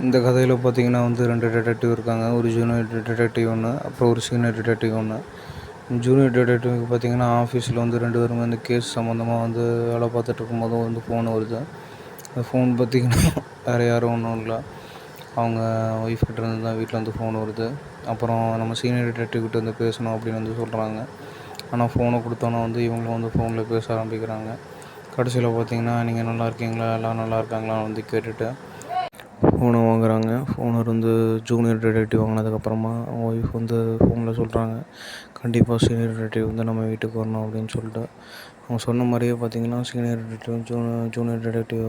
இந்த கதையில் பார்த்தீங்கன்னா வந்து 2 டிடெக்டிவ் இருக்காங்க. ஒரு ஜூனியர் டிடெக்டிவ் ஒன்று, அப்புறம் ஒரு சீனியர் டிடெக்டிவ் ஒன்று. ஜூனியர் டிடெக்டிவ்க்கு பார்த்தீங்கன்னா ஆஃபீஸில் வந்து 2 பேரும் வந்து கேஸ் சம்மந்தமாக வந்து வேலை பார்த்துட்டு இருக்கும்போது வந்து ஃபோன் வருது. அந்த ஃபோன் பார்த்தீங்கன்னா வேறு யாரும் ஒன்றும் இல்லை, அவங்க ஒய்ஃப் கிட்டேருந்து தான் வீட்டில் வந்து ஃபோன் வருது. அப்புறம் நம்ம சீனியர் டிடெக்டிவ் கிட்ட வந்து பேசணும் அப்படின்னு வந்து சொல்கிறாங்க. ஆனால் ஃபோனை கொடுத்தோன்னே வந்து இவங்களும் வந்து ஃபோனில் பேச ஆரம்பிக்கிறாங்க. கடைசியில் பார்த்தீங்கன்னா நீங்கள் நல்லா இருக்கீங்களா, எல்லாம் நல்லா இருக்காங்களான்னு வந்து கேட்டுட்டு ஃபோனை வாங்குகிறாங்க. ஓனர் வந்து ஜூனியர் டிடெக்டிவ் வாங்கினதுக்கப்புறமா அவங்க ஒய்ஃப் வந்து ஃபோனில் சொல்கிறாங்க, கண்டிப்பாக சீனியர் டிடெக்டிவ் வந்து நம்ம வீட்டுக்கு வரணும் அப்படின்னு சொல்லிட்டு. அவங்க சொன்ன மாதிரியே பார்த்திங்கன்னா சீனியர் டிடெக்டிவ் ஜூனியர் டிடெக்டிவ்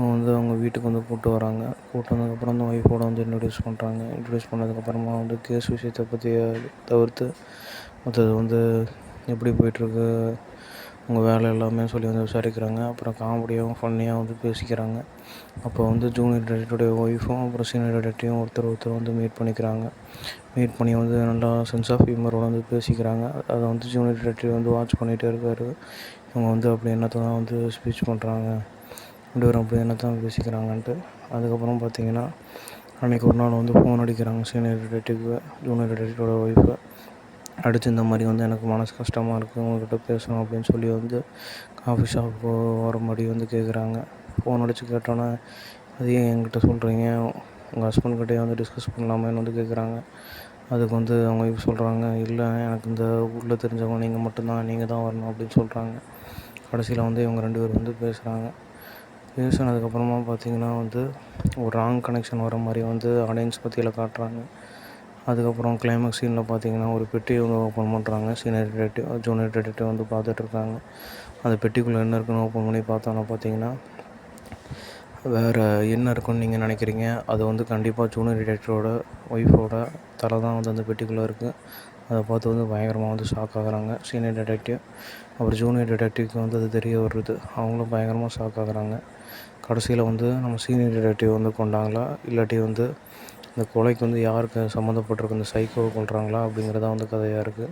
வந்து அவங்க வீட்டுக்கு வந்து கூப்பிட்டு வராங்க. கூப்பிட்டு வந்ததுக்கப்புறம் அந்த ஒய்ஃபோட வந்து இன்ட்ரடியூஸ் பண்ணுறாங்க. இன்ட்ரடியூஸ் பண்ணதுக்கப்புறமா வந்து கேஸ் விஷயத்தை பற்றி தவிர்த்து மற்றது வந்து எப்படி போய்ட்டுருக்கு, உங்கள் வேலை எல்லாமே சொல்லி வந்து விசாரிக்கிறாங்க. அப்புறம் காமெடியாகவும் ஃபன்னியாக வந்து பேசிக்கிறாங்க. அப்போ வந்து ஜூனியர் டிடெக்டிவோடைய ஒய்ஃபும் அப்புறம் சீனியர் டிடெக்டிவும் ஒருத்தர் வந்து மீட் பண்ணிக்கிறாங்க. மீட் பண்ணி வந்து நல்லா சென்ஸ் ஆஃப் ஹியூமரோட வந்து பேசிக்கிறாங்க. அதை வந்து ஜூனியர் டிடெக்டிவ் வந்து வாட்ச் பண்ணிகிட்டே இருக்கார். இவங்க வந்து அப்படி என்னத்தை தான் வந்து ஸ்பீச் பண்ணுறாங்க, ரெண்டு பேரும் அப்படி என்னத்தான் பேசிக்கிறாங்கன்ட்டு. அதுக்கப்புறம் பார்த்திங்கன்னா அன்றைக்கி ஒரு நாள் வந்து ஃபோன் அடிக்கிறாங்க சீனியர் டிடெக்டிவ்க்கு. ஜூனியர் டிடெக்டிவோட ஒய்ஃபை அடித்து இந்த மாதிரி வந்து எனக்கு மனசு கஷ்டமாக இருக்குது, உங்கள்கிட்ட பேசணும் அப்படின்னு சொல்லி வந்து காஃபி ஷாப்பு வர மாதிரி வந்து கேட்குறாங்க. ஃபோன் அடித்து கேட்டோன்னே அது ஏன் என்கிட்ட சொல்கிறீங்க, உங்கள் ஹஸ்பண்ட்கிட்டே வந்து டிஸ்கஸ் பண்ணலாமேன்னு வந்து கேட்குறாங்க. அதுக்கு வந்து அவங்க ஒய்ஃப் சொல்கிறாங்க, இல்லை எனக்கு இந்த ஊரில் தெரிஞ்சவங்க நீங்கள் மட்டும்தான், நீங்கள் தான் வரணும் அப்படின்னு சொல்கிறாங்க. கடைசியில் வந்து இவங்க 2 பேர் வந்து பேசுகிறாங்க. பேசினதுக்கப்புறமா பார்த்திங்கன்னா வந்து ஒரு ராங் கனெக்ஷன் வர மாதிரி வந்து ஆடியன்ஸ் பற்றியில் காட்டுறாங்க. அதுக்கப்புறம் கிளைமேக்ஸ் சீனில் பார்த்திங்கன்னா ஒரு பெட்டியை வந்து ஓப்பன் பண்ணுறாங்க. சீனியர் டிடெக்டிவ் ஜூனியர் டிடெக்டிவ் வந்து பார்த்துட்ருக்காங்க. அந்த பெட்டிக்குள்ளே என்ன இருக்குன்னு ஓப்பன் பண்ணி பார்த்தோன்னா பார்த்திங்கன்னா வேறு என்ன இருக்குன்னு நீங்கள் நினைக்கிறீங்க, அது வந்து கண்டிப்பாக ஜூனியர் டிடெக்டிவோட ஒய்ஃபோட தலை தான் வந்து அந்த பெட்டிக்குள்ளே இருக்குது. அதை பார்த்து வந்து பயங்கரமாக வந்து ஷாக் ஆகுறாங்க சீனியர் டிடெக்டிவ். அப்புறம் ஜூனியர் டிடெக்டிவ்க்கு வந்து அது தெரிய வருது. அவங்களும் பயங்கரமாக ஷாக் ஆகுறாங்க. கடைசியில் வந்து நம்ம சீனியர் டிடெக்டிவ் வந்து கொண்டாங்களா, இல்லாட்டி வந்து இந்த கொலைக்கு வந்து யாருக்கு சம்மந்தப்பட்டிருக்கு, இந்த சைக்கோவை கொல்றாங்களா அப்படிங்கிறதான் வந்து கதையாக இருக்குது.